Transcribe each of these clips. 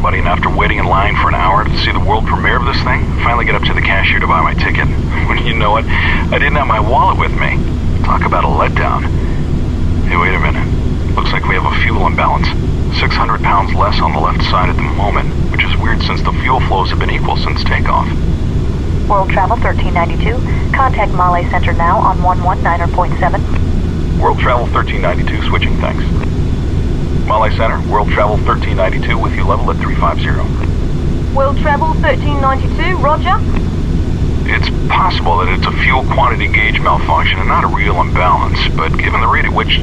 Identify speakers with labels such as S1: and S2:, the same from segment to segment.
S1: buddy, and after waiting in line for an hour to see the world premiere of this thing, finally get up to the cashier to buy my ticket. When you know it, I didn't have my wallet with me. Talk about a letdown. Hey, wait a minute. Looks like we have a fuel imbalance. 600 pounds less on the left side at the moment, which is weird since the fuel flows have been equal since takeoff.
S2: World Travel 1392. Contact Male Center now on 119.7.
S1: World Travel 1392, switching, thanks. Male Center, World Travel 1392 with you level at 350.
S3: World Travel 1392, roger.
S1: It's possible that it's a fuel quantity gauge malfunction and not a real imbalance, but given the rate at which...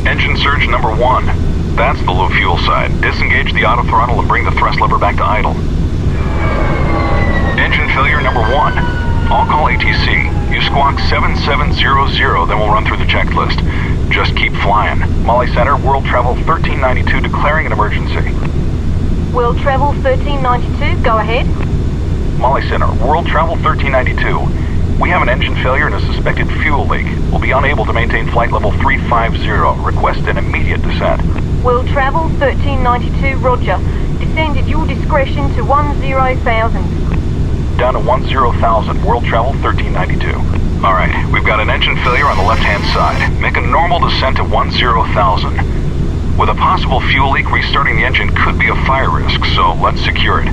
S1: Engine surge number 1. That's the low fuel side. Disengage the auto throttle and bring the thrust lever back to idle. Engine failure number 1. I'll call ATC. You squawk 7700, then we'll run through the checklist. Just keep flying. Male Center, World Travel 1392 declaring an emergency.
S3: World Travel 1392, go ahead.
S1: Male Center, World Travel 1392. We have an engine failure and a suspected fuel leak. We'll be unable to maintain flight level 350. Request an immediate descent.
S3: World Travel 1392, roger. Descend at your discretion to 10,000.
S1: Down to 10,000, World Travel 1392. Alright, we've got an engine failure on the left-hand side. Make a normal descent to 10,000. With a possible fuel leak, restarting the engine could be a fire risk, so let's secure it.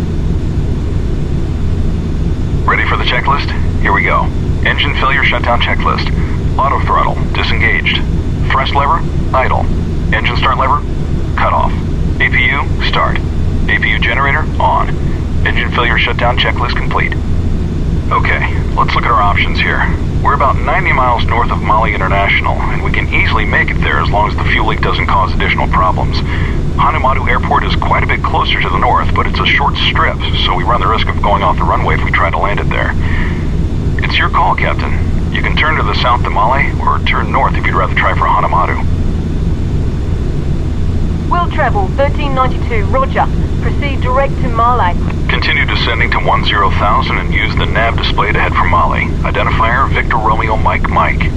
S1: Ready for the checklist? Here we go. Engine failure shutdown checklist. Auto throttle, disengaged. Thrust lever, idle. Engine start lever, cut off. APU, start. APU generator, on. Engine failure shutdown checklist complete. Okay, let's look at our options here. We're about 90 miles north of Mali International, and we can easily make it there as long as the fuel leak doesn't cause additional problems. Hanamadu Airport is quite a bit closer to the north, but it's a short strip, so we run the risk of going off the runway if we try to land it there. It's your call, Captain. You can turn to the south to Mali, or turn north if you'd rather try for Hanamadu.
S3: World Travel 1392, roger. Proceed direct to Male.
S1: Continue descending to 10,000 and use the nav display to head for Mali. Identifier, Victor Romeo Mike Mike.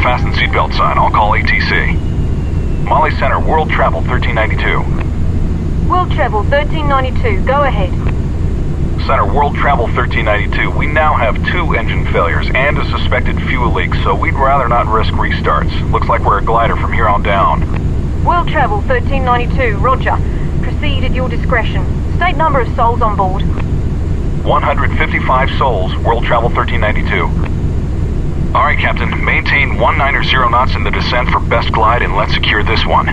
S1: fasten seatbelt sign. I'll call ATC. Molly Center, World Travel 1392.
S3: World Travel 1392, go ahead.
S1: Center, World Travel 1392. We now have 2 engine failures and a suspected fuel leak, so we'd rather not risk restarts. Looks like we're a glider from here on down.
S3: World Travel 1392, roger. Proceed at your discretion. State number of souls on board.
S1: 155 souls, World Travel 1392. All right, Captain. Maintain 190 knots in the descent for best glide, and let's secure this one.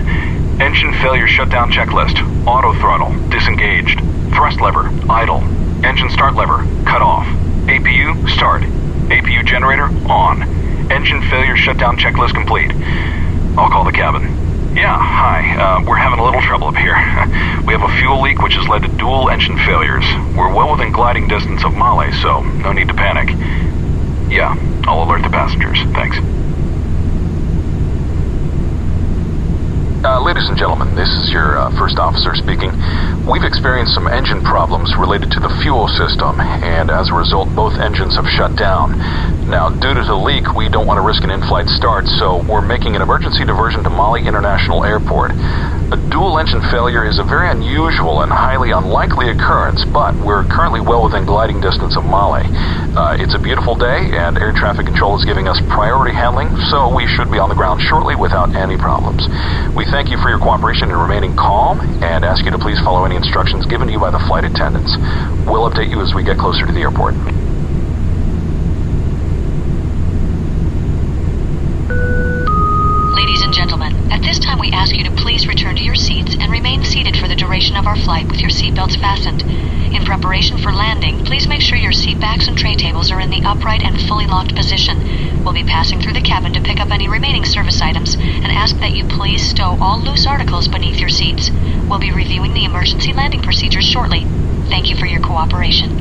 S1: Engine failure shutdown checklist. Auto throttle, disengaged. Thrust lever, idle. Engine start lever, cut off. APU, start. APU generator, on. Engine failure shutdown checklist complete. I'll call the cabin. Yeah, hi. We're having a little trouble up here. We have a fuel leak which has led to dual engine failures. We're well within gliding distance of Male, so no need to panic. Yeah, I'll alert the passengers. Thanks. Ladies and gentlemen, this is your first officer speaking. We've experienced some engine problems related to the fuel system, and as a result, both engines have shut down. Now, due to the leak, we don't want to risk an in-flight start, so we're making an emergency diversion to Mali International Airport. A dual engine failure is a very unusual and highly unlikely occurrence, but we're currently well within gliding distance of Mali. It's a beautiful day, and air traffic control is giving us priority handling, so we should be on the ground shortly without any problems. We thank you for your cooperation in remaining calm, and ask you to please follow any instructions given to you by the flight attendants. We'll update you as we get closer to the airport.
S4: Ladies and gentlemen, at this time we ask you to please return to your seats and remain seated for the duration of our flight with your seatbelts fastened. In preparation for landing, please make sure your seat backs and tray tables are in the upright and fully locked position. We'll be passing through the cabin to pick up any remaining service items and ask that you please stow all loose articles beneath your seats. We'll be reviewing the emergency landing procedures shortly. Thank you for your cooperation.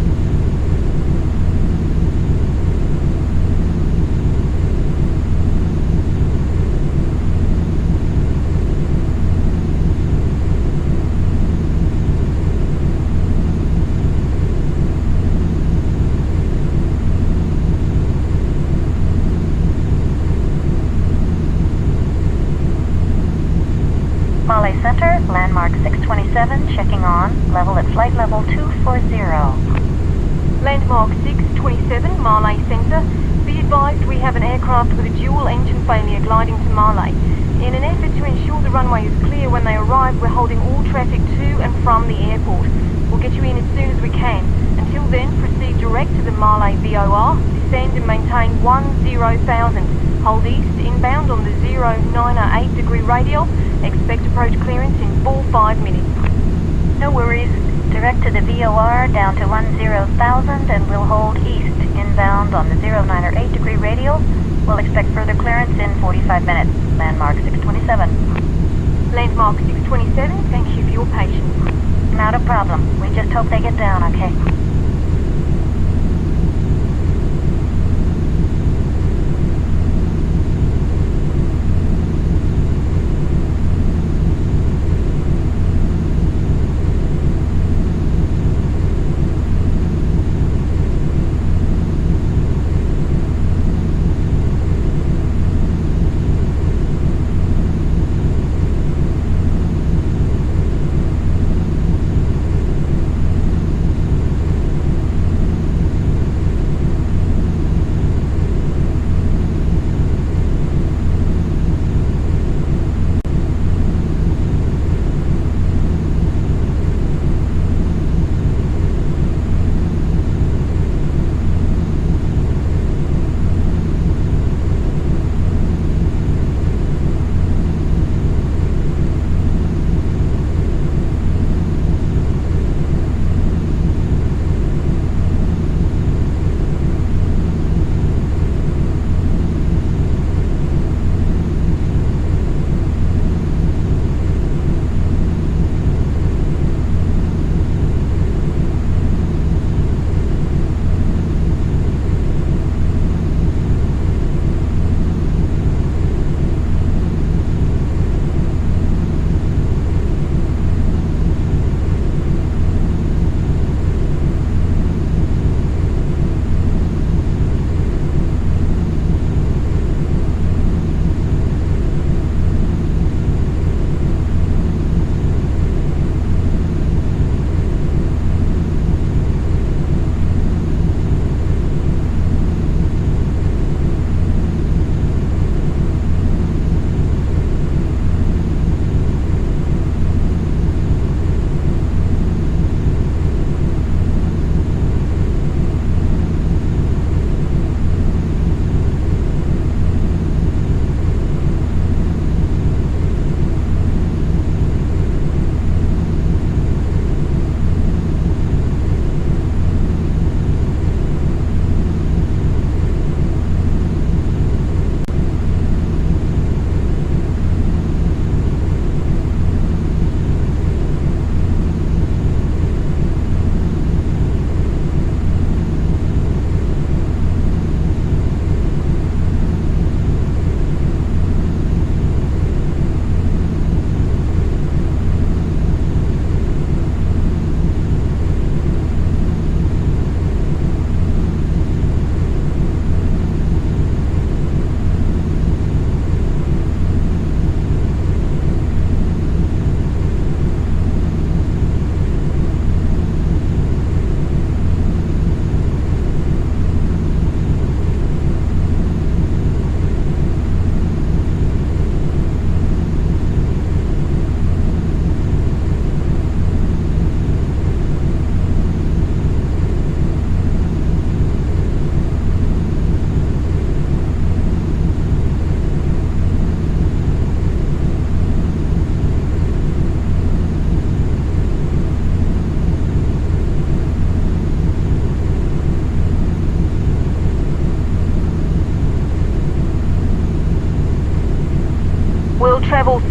S2: Male Center, landmark 627, checking on, level at flight level 240.
S3: Landmark 627, Male Center. Be advised we have an aircraft with a dual engine failure gliding to Male. In an effort to ensure the runway is clear when they arrive, we're holding all traffic to and from the airport. We'll get you in as soon as we can. Until then, proceed direct to the Male VOR, descend and maintain 10,000. Hold east, inbound on the 098 degree radial. Expect approach clearance in 5 minutes.
S2: No worries. Direct to the VOR down to 10,000 and we'll hold east, inbound on the 098 degree radial. We'll expect further clearance in 45 minutes. Landmark 627.
S3: Landmark 627, thank you for your patience.
S2: Not a problem. We just hope they get down, okay?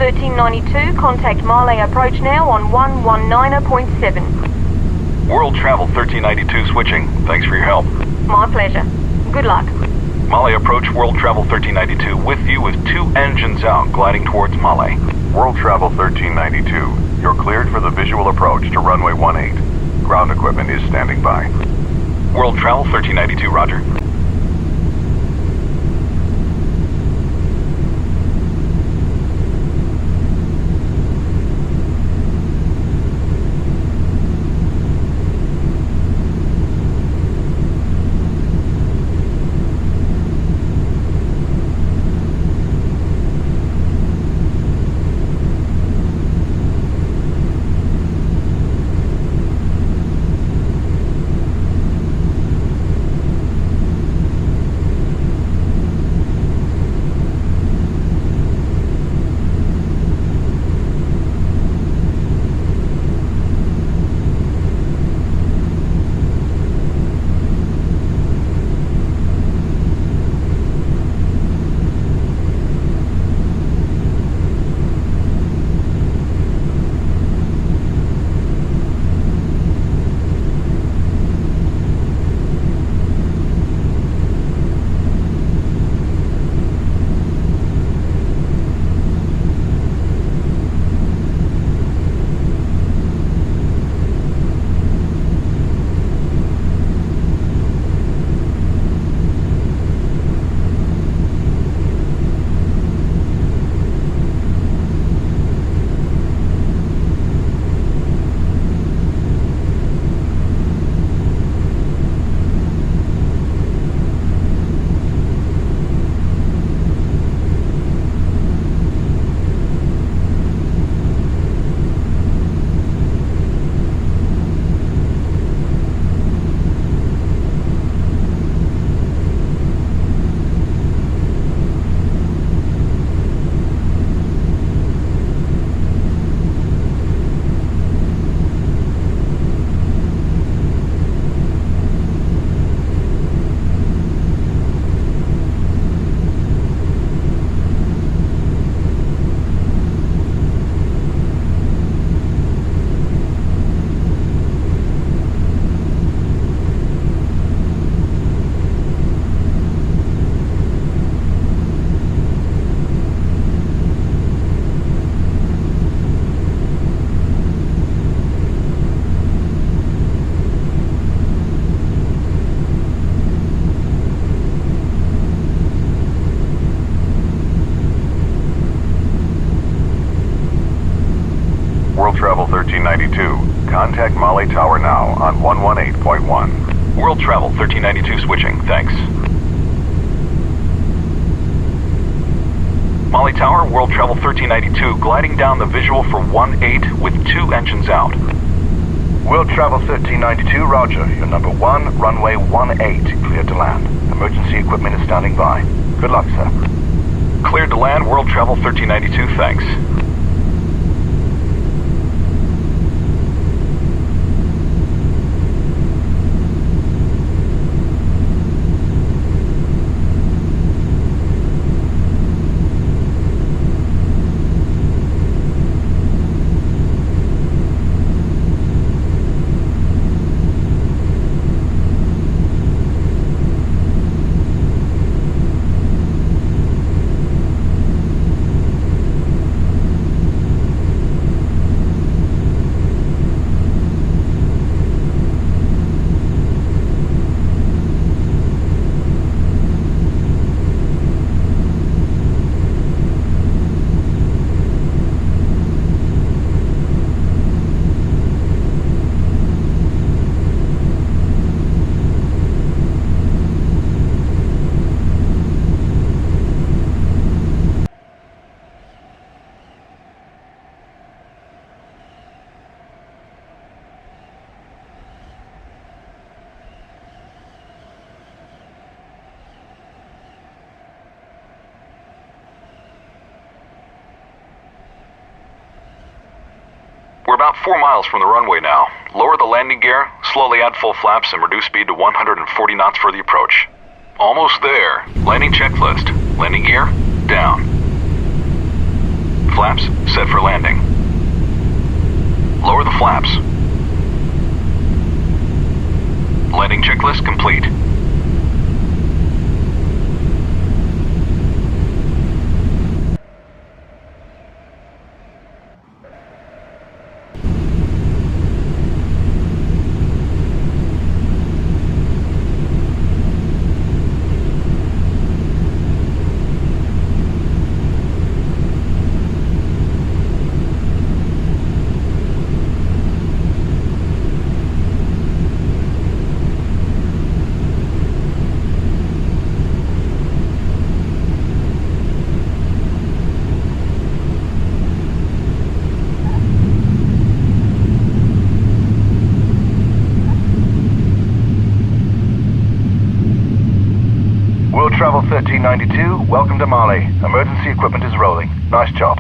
S3: 1392, contact Marley approach now on 119.7.
S1: World Travel 1392 switching. Thanks for your help.
S3: My pleasure. Good luck.
S1: Male approach World Travel 1392 with you with 2 engines out gliding towards Male.
S5: World Travel 1392, you're cleared for the visual approach to runway 18. Ground equipment is standing by.
S1: World Travel 1392, roger.
S5: World Travel 1392, contact Male Tower now on 118.1.
S1: World Travel 1392 switching. Thanks. Male Tower, World Travel 1392, gliding down the visual for 18 with 2 engines out.
S6: World Travel 1392, roger. You're number 1, runway 18, cleared to land. Emergency equipment is standing by. Good luck, sir.
S1: Cleared to land, World Travel 1392, thanks. We're about 4 miles from the runway now. Lower the landing gear, slowly add full flaps, and reduce speed to 140 knots for the approach. Almost there. Landing checklist. Landing gear, down. Flaps set for landing. Lower the flaps. Landing checklist complete.
S6: Travel 1392, welcome to Mali. Emergency equipment is rolling. Nice job.